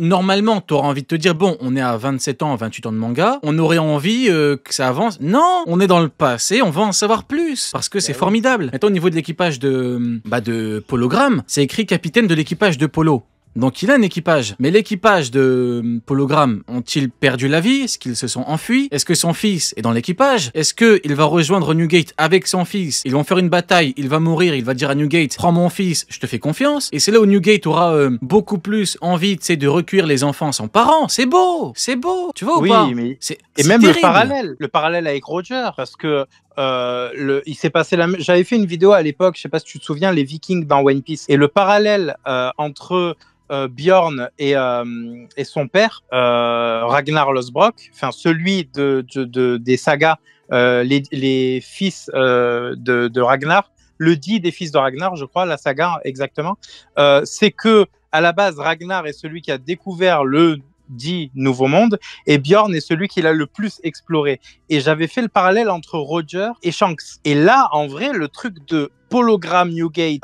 normalement, tu auras envie de te dire, bon, on est à 27 ans, 28 ans de manga, on aurait envie que ça avance. Non, on est dans le passé, on va en savoir plus, parce que c'est formidable. Maintenant, au niveau de l'équipage de Pologramme, c'est écrit capitaine de l'équipage de Polo. Donc il a un équipage. Mais l'équipage de Pologramme ont-ils perdu la vie? Est-ce qu'ils se sont enfuis? Est-ce que son fils est dans l'équipage? Est-ce qu'il va rejoindre Newgate avec son fils? Ils vont faire une bataille, il va mourir, il va dire à Newgate, prends mon fils, je te fais confiance. Et c'est là où Newgate aura beaucoup plus envie, tu sais, de recueillir les enfants sans parents. C'est beau, tu vois ou pas? Mais... Et même terrible. le parallèle avec Roger, parce que il s'est passé j'avais fait une vidéo à l'époque, je sais pas si tu te souviens, les Vikings dans One Piece, et le parallèle entre Bjorn et son père, Ragnar Lothbrok, enfin celui des sagas, les fils de Ragnar, le dit des fils de Ragnar, je crois, la saga exactement, c'est que à la base Ragnar est celui qui a découvert le dit Nouveau Monde, et Bjorn est celui qui l'a le plus exploré. Et j'avais fait le parallèle entre Roger et Shanks. Et là, en vrai, le truc de Pologramme Newgate,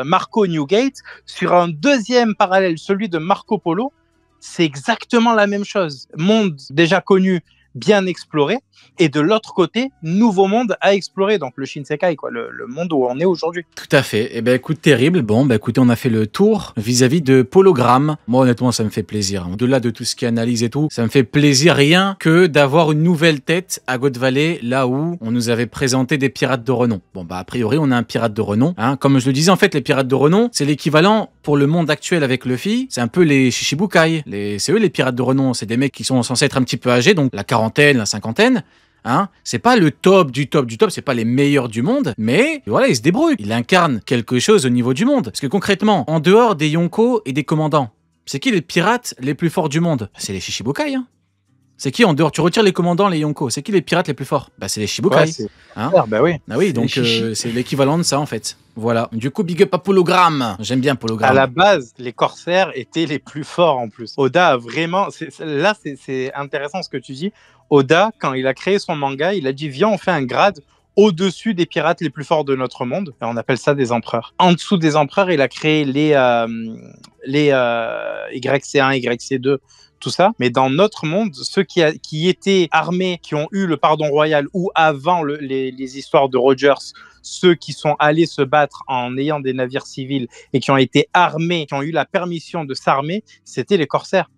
Marco Newgate, sur un deuxième parallèle, celui de Marco Polo, c'est exactement la même chose. Monde déjà connu, bien exploré, et de l'autre côté, nouveau monde à explorer, donc le Shinsekai, quoi, le monde où on est aujourd'hui. Tout à fait. Eh ben écoute, terrible. Bon, ben écoutez, on a fait le tour vis-à-vis de Pologramme. Moi, honnêtement, ça me fait plaisir. Au-delà de tout ce qui est analyse et tout, ça me fait plaisir rien que d'avoir une nouvelle tête à God Valley, là où on nous avait présenté des pirates de renom. Bon, bah a priori, on a un pirate de renom. Hein. Comme je le disais, en fait, les pirates de renom, c'est l'équivalent pour le monde actuel avec Luffy. C'est un peu les Shishibukai. C'est eux les pirates de renom. C'est des mecs qui sont censés être un petit peu âgés, donc la quarantaine, la cinquantaine. Hein, c'est pas le top du top du top, c'est pas les meilleurs du monde, mais voilà, il se débrouille. Il incarne quelque chose au niveau du monde. Parce que concrètement, en dehors des Yonko et des commandants, c'est qui les pirates les plus forts du monde? C'est les Shishibukai. Hein. C'est qui en dehors? Tu retires les commandants, les Yonko. C'est qui les pirates les plus forts? Bah c'est les Shichibukai. Ouais, hein, bah oui. Ah oui, donc c'est l'équivalent de ça en fait. Voilà. Du coup, big up à Pologramme. J'aime bien Pologramme. À la base, les corsaires étaient les plus forts en plus. Oda a vraiment... Là, c'est intéressant ce que tu dis. Oda, quand il a créé son manga, il a dit « Viens, on fait un grade au-dessus des pirates les plus forts de notre monde. » Et on appelle ça des empereurs. En dessous des empereurs, il a créé les YC1, YC2, tout ça. Mais dans notre monde, ceux qui étaient armés, qui ont eu le pardon royal, ou avant les histoires de Rogers, ceux qui sont allés se battre en ayant des navires civils et qui ont été armés, qui ont eu la permission de s'armer, c'était les corsaires.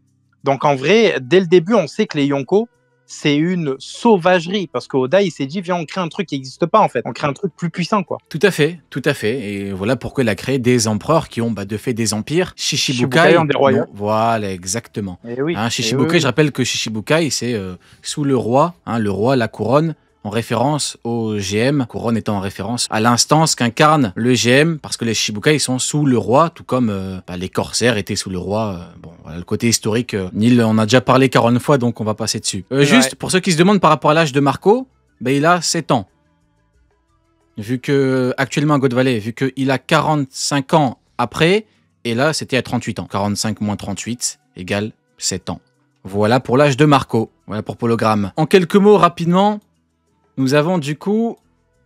Donc en vrai, dès le début, on sait que les Yonko, c'est une sauvagerie, parce qu'Oda, il s'est dit, viens, on crée un truc qui n'existe pas, en fait. On crée un truc plus puissant, quoi. Tout à fait, tout à fait. Et voilà pourquoi il a créé des empereurs qui ont de fait des empires. Shishibukai ont des royaumes. Voilà, exactement. Et oui. Hein, Shishibukai, je rappelle que Shishibukai, c'est sous le roi, la couronne, en référence au GM, couronne étant en référence à l'instance qu'incarne le GM, parce que les Shishibukai sont sous le roi, tout comme les corsaires étaient sous le roi. Bon, voilà, le côté historique, Neil on a déjà parlé 40 fois, donc on va passer dessus. Juste, pour ceux qui se demandent par rapport à l'âge de Marco, il a 7 ans. Vu que, actuellement à God Valley, vu qu'il a 45 ans après, et là, c'était à 38 ans. 45 moins 38 égale 7 ans. Voilà pour l'âge de Marco. Voilà pour Pologramme. En quelques mots, rapidement, nous avons du coup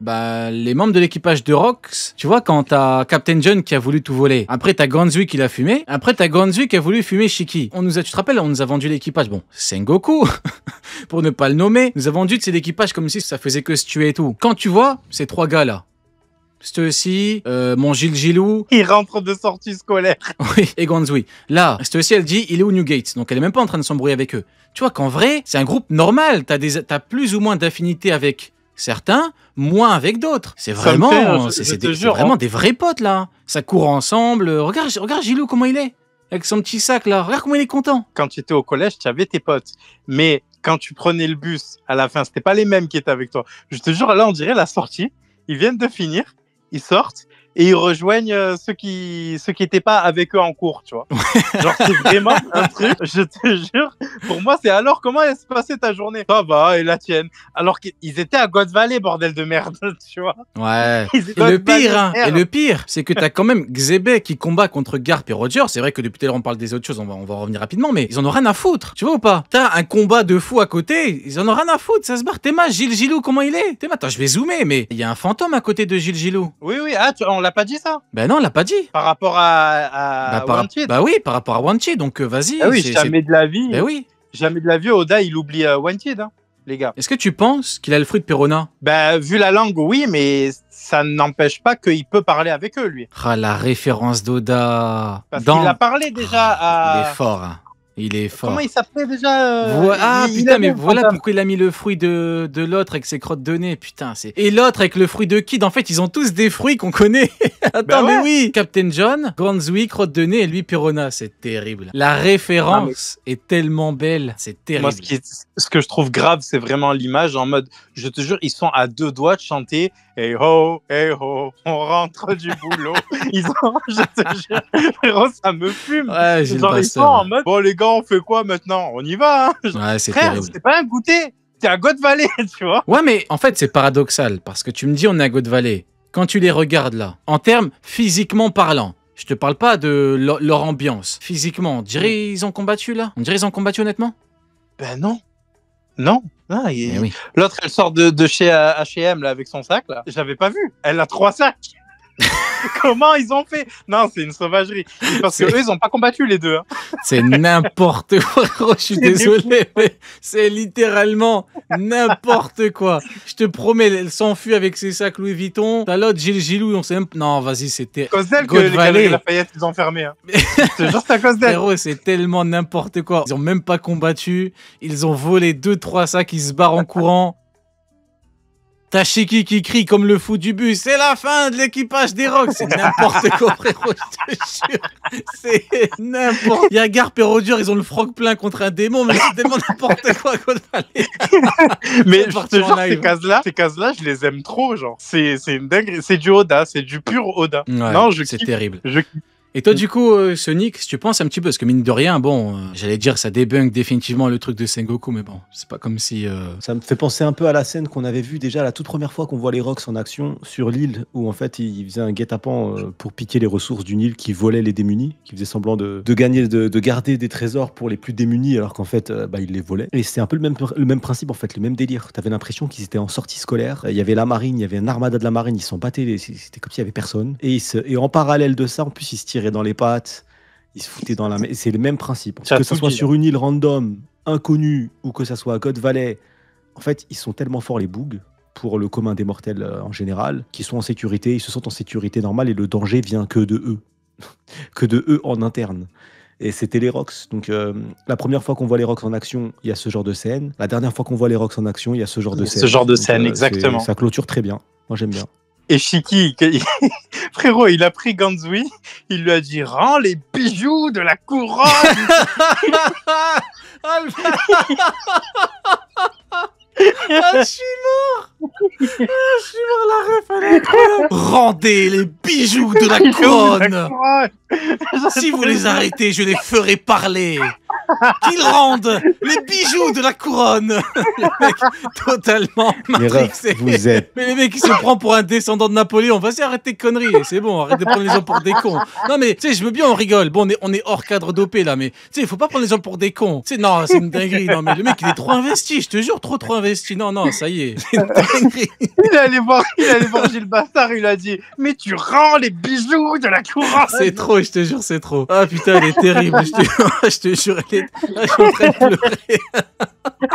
les membres de l'équipage de Rox. Tu vois, quand t'as Captain John qui a voulu tout voler. Après, t'as Gonzui qui l'a fumé. Après, t'as Gonzui qui a voulu fumer Shiki. Tu te rappelles, on nous a vendu l'équipage. Bon, Sengoku, pour ne pas le nommer. Nous a vendu de cet équipage comme si ça faisait que se tuer et tout. Quand tu vois ces trois gars-là, Stussy, mon Gilles Gilou. Il rentre de sortie scolaire. Oui, et Gonzui. Là, Stussy, elle dit, il est au Newgate. Donc, elle est même pas en train de s'embrouiller avec eux. Tu vois qu'en vrai, c'est un groupe normal. T'as plus ou moins d'affinité avec certains, moins avec d'autres. C'est vraiment, c'est vraiment des vrais potes, là. Ça court ensemble. Regarde Gilou, comment il est. Avec son petit sac, là. Regarde comment il est content. Quand tu étais au collège, tu avais tes potes. Mais quand tu prenais le bus, à la fin, c'était pas les mêmes qui étaient avec toi. Je te jure, là, on dirait la sortie. Ils viennent de finir. Ils sortent et ils rejoignent ceux qui étaient pas avec eux en cours, tu vois. Genre, c'est vraiment un truc, je te jure. Pour moi, c'est alors, comment elle se passait ta journée? Ça va, et la tienne. Alors qu'ils étaient à God Valley, bordel de merde, tu vois. Ouais. Et le pire, c'est que t'as quand même Xebe qui combat contre Garp et Roger. C'est vrai que depuis tout à l'heure, on parle des autres choses, on va revenir rapidement, mais ils en ont rien à foutre, tu vois ou pas? T'as un combat de fou à côté, ils en ont rien à foutre, ça se barre. Théma, Gilles Gilou, comment il est? Théma, attends, je vais zoomer, mais il y a un fantôme à côté de Gilles Gilou. Oui, on l'a pas dit ça? Ben non, on l'a pas dit. Par rapport à Wanted. Bah oui, par rapport à Wanted, donc vas-y. Ah oui, jamais de la vie. Ben oui. Jamais de la vie, Oda, il oublie Wanted, hein, les gars. Est-ce que tu penses qu'il a le fruit de Perona? Bah, vu la langue, oui, mais ça n'empêche pas qu'il peut parler avec eux, lui. Ah, la référence d'Oda. Parce qu'il a parlé déjà à... Il est fort, hein. Il est fort. Comment il s'appelait déjà putain, mais voilà pourquoi il a mis le fruit de l'autre avec ses crottes de nez. Putain, c'est. Et l'autre avec le fruit de Kid. En fait, ils ont tous des fruits qu'on connaît. Attends, bah ouais. Mais oui. Captain John, Gonzui, crotte de nez et lui Perona. C'est terrible. La référence est tellement belle. C'est terrible. Moi, ce que je trouve grave, c'est vraiment l'image en mode, je te jure, ils sont à 2 doigts de chanter hey ho, on rentre du boulot. Ils ont, je te jure, frérot, ça me fume. Ouais, j'ai genre, ils sont en mode, bon, les gars, on fait quoi maintenant? On y va, hein. Ouais, c'est frère, terrible. c'est pas un goûter. T'es à God Valley, tu vois. Ouais, mais en fait, c'est paradoxal parce que tu me dis on est à God Valley. Quand tu les regardes là, en termes physiquement parlant, je te parle pas de leur ambiance. Physiquement, on dirait ils ont combattu là? On dirait ils ont combattu honnêtement? Ben non. Non. Ah, oui. L'autre, elle sort de chez H&M là, avec son sac. Là. J'avais pas vu. Elle a 3 sacs. Comment ils ont fait? Non, c'est une sauvagerie. Parce que eux, ils ont pas combattu les deux. Hein. C'est n'importe quoi, je suis désolé, mais c'est littéralement n'importe quoi. Je te promets, elle s'enfuit avec ses sacs Louis Vuitton. T'as l'autre Gilles Gilou, on sait même... Non, vas-y, c'était... À cause d'elle que les Galeries Lafayette, ils ont fermé. Hein. C'est juste à cause d'elle. Frérot, c'est tellement n'importe quoi. Ils ont même pas combattu. Ils ont volé 2-3 sacs, ils se barrent en courant. T'as Shiki qui crie comme le fou du bus. C'est la fin de l'équipage des Rocks. C'est n'importe quoi, frérot, je te jure. C'est n'importe... Il y a Garp et Roger, ils ont le froc plein contre un démon, mais c'est tellement n'importe quoi qu'on fallait. Mais je te jure, ces cases-là, je les aime trop, genre. C'est une dinguerie. C'est du Oda, c'est du pur Oda. Ouais, non, c'est terrible. Je kiffe. Et toi, du coup, Sonic, si tu penses un petit peu, parce que mine de rien, bon, j'allais dire, ça débunk définitivement le truc de Sengoku, mais bon, c'est pas comme si... Ça me fait penser un peu à la scène qu'on avait vue déjà la toute première fois qu'on voit les Rocks en action sur l'île, où en fait, ils faisaient un guet-apens pour piquer les ressources d'une île qui volait les démunis, qui faisait semblant de gagner, de garder des trésors pour les plus démunis, alors qu'en fait, ils les volaient. Et c'était un peu le même principe, en fait, le même délire. T'avais l'impression qu'ils étaient en sortie scolaire. Il y avait la marine, il y avait un armada de la marine, ils s'en battaient, c'était comme s'il y avait personne. Et en parallèle de ça, en plus, ils se tiraient dans les pattes. Ils se foutaient dans la main. C'est le même principe. Que ça soit sur une île random, inconnue, ou que ça soit à God Valley, en fait, ils sont tellement forts, les Boogs, pour le commun des mortels en général, qu'ils sont en sécurité, ils se sentent en sécurité normale et le danger vient que de eux. Que de eux en interne. Et c'était les Rocks. Donc, la première fois qu'on voit les Rocks en action, il y a ce genre de scène. La dernière fois qu'on voit les Rocks en action, il y a ce genre de scène. Ce genre de scène, exactement. Ça clôture très bien. Moi, j'aime bien. Et Shiki, frérot, il a pris Ganzui, il lui a dit « Rends les bijoux de la couronne !» je suis mort, la ref, elle est incroyable. Rendez les bijoux de la couronne. Si vous les arrêtez, je les ferai parler. Qu'ils rendent les bijoux de la couronne. Le mec, totalement matrixé. Vous êtes... Mais le mec, il se prend pour un descendant de Napoléon. Vas-y, arrête tes conneries. C'est bon, arrête de prendre les gens pour des cons. Non, mais, tu sais, je veux bien, on rigole. Bon, on est hors cadre dopé, là, mais, tu sais, il faut pas prendre les gens pour des cons. Tu sais, non, c'est une dinguerie. Non, mais le mec, il est trop investi. Je te jure, trop investi. Non, ça y est. C'est une dinguerie. Il allait voir Gilles Bastard, il a dit « Mais tu rends les bijoux de la couronne !» C'est trop, je te jure, c'est trop. Ah, putain, elle est terrible. Je te jure, je suis en train de pleurer.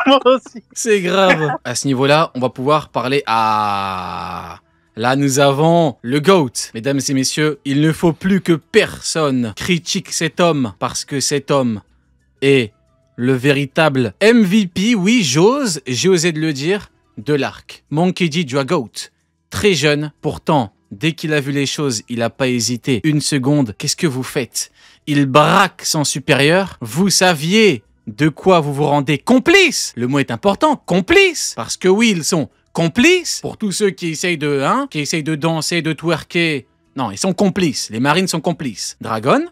Moi aussi. C'est grave. À ce niveau-là, on va pouvoir parler à... Là, nous avons le GOAT. Mesdames et messieurs, il ne faut plus que personne critique cet homme parce que cet homme est le véritable MVP, oui, j'ai osé de le dire, de l'arc. Monkey D. du GOAT. Très jeune, pourtant, dès qu'il a vu les choses, il n'a pas hésité une seconde. Qu'est-ce que vous faites? Il braque son supérieur. Vous saviez de quoi vous vous rendez complice. Le mot est important, complice. Parce que oui, ils sont complices. Pour tous ceux qui essayent de danser, de twerker. Non, ils sont complices. Les marines sont complices. Dragon,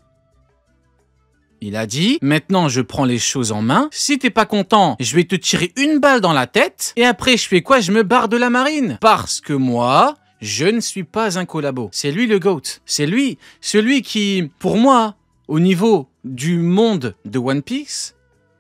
il a dit, maintenant je prends les choses en main. Si t'es pas content, je vais te tirer une balle dans la tête. Et après, je fais quoi? Je me barre de la marine. Parce que moi... je ne suis pas un collabo. C'est lui le GOAT. C'est lui. Celui qui, pour moi, au niveau du monde de One Piece,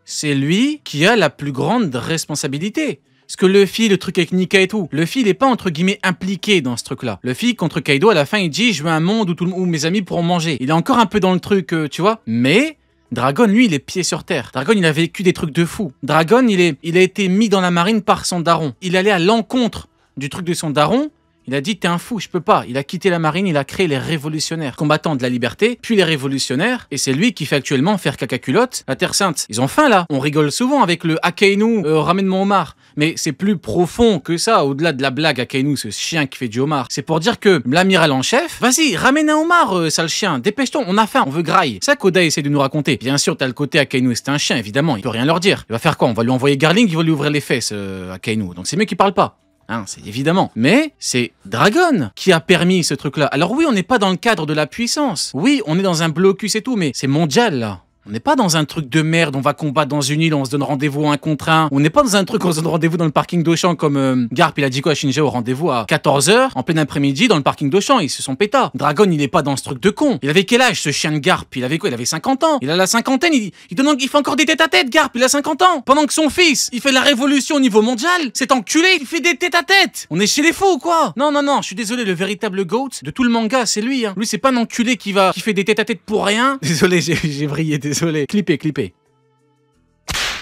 c'est lui qui a la plus grande responsabilité. Parce que Luffy, le truc avec Nika et tout, Luffy, il est pas entre guillemets impliqué dans ce truc-là. Luffy, contre Kaido, à la fin, il dit « Je veux un monde où mes amis pourront manger ». Il est encore un peu dans le truc, tu vois. Mais Dragon, lui, il est pied sur terre. Dragon, il a vécu des trucs de fou. Dragon, il a été mis dans la marine par son daron. Il allait à l'encontre du truc de son daron. Il a dit, t'es un fou, je peux pas. Il a quitté la marine, il a créé les révolutionnaires, combattants de la liberté, puis les révolutionnaires, et c'est lui qui fait actuellement faire caca culotte la Terre Sainte. Ils ont faim là. On rigole souvent avec le Akainu, ramène-moi Omar. Mais c'est plus profond que ça, au-delà de la blague Akainu, ce chien qui fait du homard. C'est pour dire que l'amiral en chef, vas-y, ramène un homard, sale chien, dépêche-toi, on a faim, on veut graille. C'est ça qu'Oda essaie de nous raconter. Bien sûr, t'as le côté Akainu, c'est un chien, évidemment, il peut rien leur dire. Il va faire quoi? On va lui envoyer Garling, il va lui ouvrir les fesses, Akainu. Donc c'est mieux qu'il parle pas. Hein, c'est évidemment. Mais c'est Dragon qui a permis ce truc-là. Alors oui, on n'est pas dans le cadre de la puissance. Oui, on est dans un blocus et tout, mais c'est mondial, là. On n'est pas dans un truc de merde, on va combattre dans une île, on se donne rendez-vous 1 contre 1. On n'est pas dans un truc, on se donne rendez-vous dans le parking d'Auchan comme Garp, il a dit quoi à Shinja au rendez-vous à 14h, en plein après-midi, dans le parking d'Auchan, ils se sont pétas. Dragon, il est pas dans ce truc de con. Il avait quel âge, ce chien de Garp? Il avait quoi? Il avait 50 ans. Il a la cinquantaine, il fait encore des tête-à-tête, Garp, il a 50 ans. Pendant que son fils, il fait la révolution au niveau mondial, cet enculé, il fait des tête-à-tête. On est chez les fous ou quoi? Non, je suis désolé, le véritable GOAT de tout le manga, c'est lui, hein. Lui, c'est pas un enculé qui fait des tête-à-tête pour rien. Désolé, j'ai vrillé, désolé. Clippez.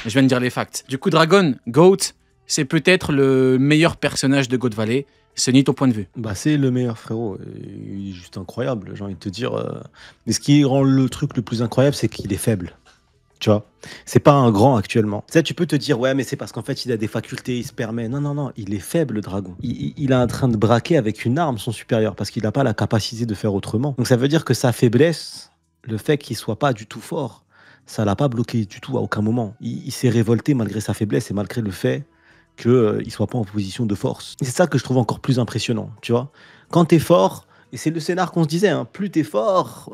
Je viens de dire les facts. Du coup, Dragon, GOAT, c'est peut-être le meilleur personnage de Goat Valley. Sony, ton point de vue? Bah, c'est le meilleur, frérot. Il est juste incroyable, j'ai envie de te dire. Mais ce qui rend le truc le plus incroyable, c'est qu'il est faible. Tu vois, c'est pas un grand actuellement. Tu sais, tu peux te dire, ouais, mais c'est parce qu'en fait, il a des facultés, il se permet. Non, il est faible, le dragon. Il est en train de braquer avec une arme son supérieur parce qu'il n'a pas la capacité de faire autrement. Donc ça veut dire que sa faiblesse, le fait qu'il soit pas du tout fort, ça l'a pas bloqué du tout à aucun moment. Il s'est révolté malgré sa faiblesse et malgré le fait qu'il soit pas en position de force. Et c'est ça que je trouve encore plus impressionnant, tu vois. Quand t'es fort, et c'est le scénar qu'on se disait, hein, plus t'es fort,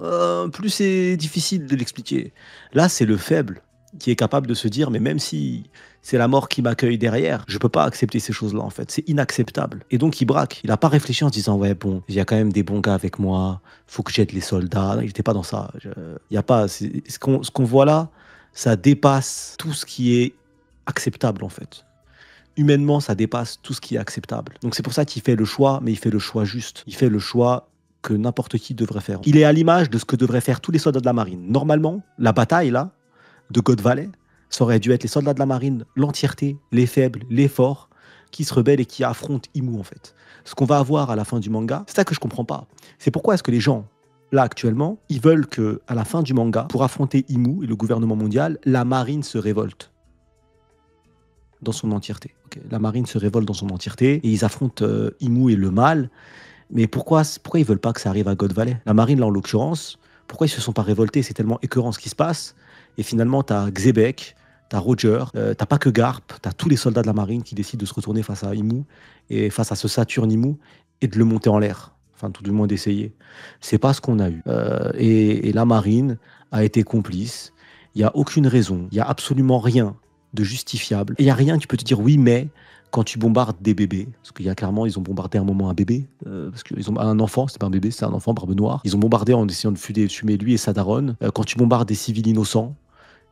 plus c'est difficile de l'expliquer. Là, c'est le faible qui est capable de se dire, mais même si c'est la mort qui m'accueille derrière, je peux pas accepter ces choses-là, en fait. C'est inacceptable. Et donc, il braque. Il a pas réfléchi en se disant, ouais, bon, il y a quand même des bons gars avec moi, faut que j'aide les soldats. Non, il était pas dans ça. Il y a pas... Ce qu'on voit là, ça dépasse tout ce qui est acceptable, en fait. Humainement, ça dépasse tout ce qui est acceptable. Donc c'est pour ça qu'il fait le choix, mais il fait le choix juste. Il fait le choix que n'importe qui devrait faire. Il est à l'image de ce que devraient faire tous les soldats de la marine. Normalement, la bataille, là, de Goat Valley, ça aurait dû être les soldats de la marine, l'entièreté, les faibles, les forts, qui se rebellent et qui affrontent Imu, en fait. Ce qu'on va avoir à la fin du manga, c'est ça que je comprends pas. C'est pourquoi est-ce que les gens, là, actuellement, ils veulent que, à la fin du manga, pour affronter Imu et le gouvernement mondial, la marine se révolte dans son entièreté. Okay. La marine se révolte dans son entièreté et ils affrontent Imu et le mal. Mais pourquoi ils veulent pas que ça arrive à Goat Valley? La marine, là, en l'occurrence, pourquoi ils se sont pas révoltés? C'est tellement écœurant ce qui se passe. Et finalement, t'as Xebec, t'as Roger, t'as pas que Garp, t'as tous les soldats de la marine qui décident de se retourner face à Imu et face à ce Saturne Imu et de le monter en l'air. Enfin, tout du moins d'essayer. C'est pas ce qu'on a eu. Et la marine a été complice. Il y a aucune raison. Il y a absolument rien de justifiable. Et il n'y a rien, tu peux te dire oui, mais quand tu bombardes des bébés, parce qu'il y a clairement, ils ont bombardé à un moment un bébé, parce qu'ils ont un enfant, c'était pas un bébé, c'est un enfant, barbe noire. Ils ont bombardé en essayant de fumer lui et sa daronne. Quand tu bombardes des civils innocents,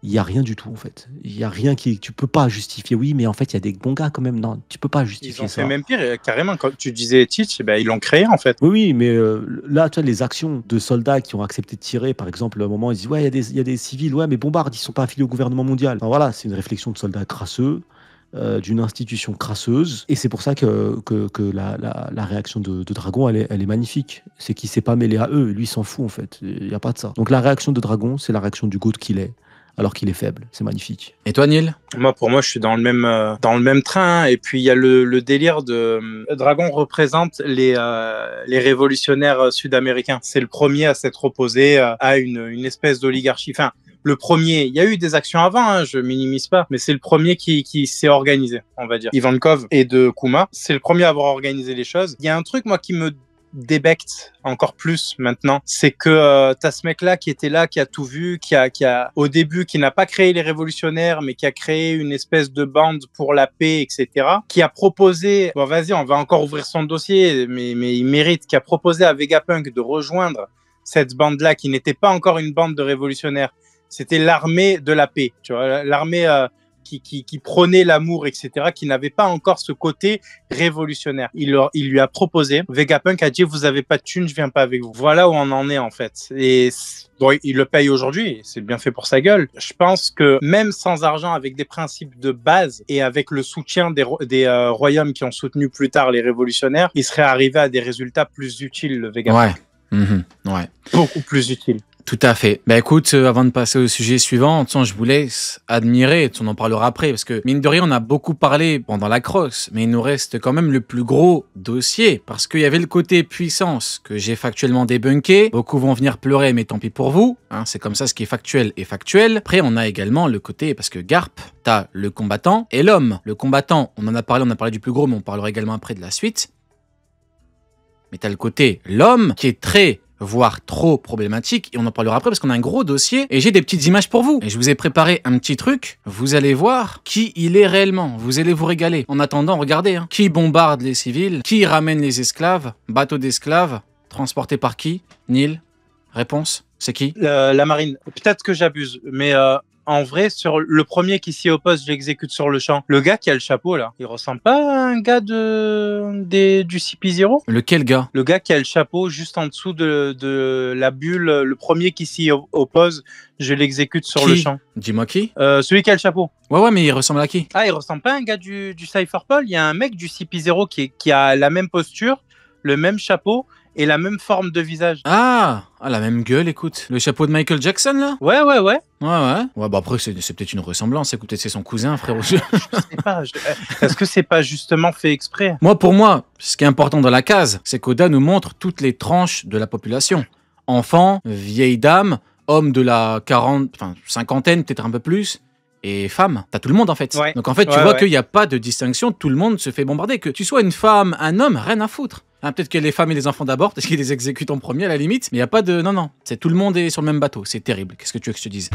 il n'y a rien du tout, en fait. Il n'y a rien tu peux pas justifier. Oui, mais en fait, il y a des bons gars quand même. Non, tu peux pas justifier ça. Ils ont fait même pire, carrément, quand tu disais Teach, ils l'ont créé, en fait. Oui, mais là, tu vois, les actions de soldats qui ont accepté de tirer, par exemple, à un moment, ils disent, ouais, il y a des civils, ouais, mais bombarde, ils sont pas affiliés au gouvernement mondial. Enfin, voilà, c'est une réflexion de soldats crasseux, d'une institution crasseuse. Et c'est pour ça que la réaction de Dragon, elle est magnifique. C'est qu'il s'est pas mêlé à eux. Lui, il s'en fout, en fait. Il n'y a pas de ça. Donc, la réaction de Dragon, c'est la réaction du GOAT qu'il est, alors qu'il est faible. C'est magnifique. Et toi, Neil? Pour moi, je suis dans le même train. Et puis, il y a le délire de... Dragon représente les révolutionnaires sud-américains. C'est le premier à s'être opposé à une espèce d'oligarchie. Enfin, le premier, il y a eu des actions avant, hein, je minimise pas, mais c'est le premier qui s'est organisé, on va dire. Ivankov et de Kuma, c'est le premier à avoir organisé les choses. Il y a un truc, moi, qui me débecte encore plus maintenant, c'est que t'as ce mec-là qui était là, qui a tout vu, qui a au début, qui n'a pas créé les révolutionnaires, mais qui a créé une espèce de bande pour la paix, etc., qui a proposé, bon vas-y, on va encore ouvrir son dossier, mais il mérite, qui a proposé à Vegapunk de rejoindre cette bande-là, qui n'était pas encore une bande de révolutionnaires, c'était l'armée de la paix, tu vois, l'armée qui prônait l'amour, etc., qui n'avait pas encore ce côté révolutionnaire. Il lui a proposé, Vegapunk a dit, vous avez pas de thunes, je viens pas avec vous. Voilà où on en est en fait. Et bon, il le paye aujourd'hui, c'est bien fait pour sa gueule. Je pense que même sans argent, avec des principes de base et avec le soutien des royaumes qui ont soutenu plus tard les révolutionnaires, il serait arrivé à des résultats plus utiles, le Vegapunk. Ouais. Beaucoup plus utiles. Tout à fait. Bah écoute, avant de passer au sujet suivant, je vous laisse admirer, on en parlera après, parce que mine de rien, on a beaucoup parlé pendant la cross, mais il nous reste quand même le plus gros dossier, parce qu'il y avait le côté puissance que j'ai factuellement débunké. Beaucoup vont venir pleurer, mais tant pis pour vous. Hein, c'est comme ça, ce qui est factuel est factuel. Après, on a également le côté, parce que Garp, t'as le combattant et l'homme. Le combattant, on a parlé du plus gros, mais on parlera également après de la suite. Mais t'as le côté l'homme qui est très, voire trop problématique, et on en parlera après parce qu'on a un gros dossier et j'ai des petites images pour vous. Et je vous ai préparé un petit truc, vous allez voir qui il est réellement, vous allez vous régaler. En attendant, regardez, hein. Qui bombarde les civils, qui ramène les esclaves, bateau d'esclaves, transporté par qui? Neil, réponse, c'est qui? La marine. Peut-être que j'abuse, mais en vrai, sur le premier qui s'y oppose, j'exécute sur le champ. Le gars qui a le chapeau, là, il ressemble pas à un gars du CP0? Lequel gars? Le gars qui a le chapeau juste en dessous de la bulle, le premier qui s'y oppose, je l'exécute sur le champ. Dis-moi qui? Celui qui a le chapeau. Ouais, mais il ressemble à qui? Ah, il ressemble pas à un gars du Cypherpol. Il y a un mec du CP0 qui a la même posture, le même chapeau et la même forme de visage. Ah, la même gueule, écoute. Le chapeau de Michael Jackson, là? Ouais. Ouais, bah après, c'est peut-être une ressemblance. Écoutez, c'est son cousin, frérot. Je sais pas. Est-ce que c'est pas justement fait exprès? Pour moi, ce qui est important dans la case, c'est qu'Oda nous montre toutes les tranches de la population. Enfants, vieilles dames, hommes de la cinquantaine, peut-être un peu plus, et femmes. T'as tout le monde, en fait. Ouais. Donc, en fait, tu vois qu'il n'y a pas de distinction. Tout le monde se fait bombarder. Que tu sois une femme, un homme, rien à foutre. Hein, peut-être que les femmes et les enfants d'abord, parce qu'ils les exécutent en premier, à la limite. Mais il n'y a pas de... Non. C'est tout le monde est sur le même bateau. C'est terrible. Qu'est-ce que tu veux que je te dise?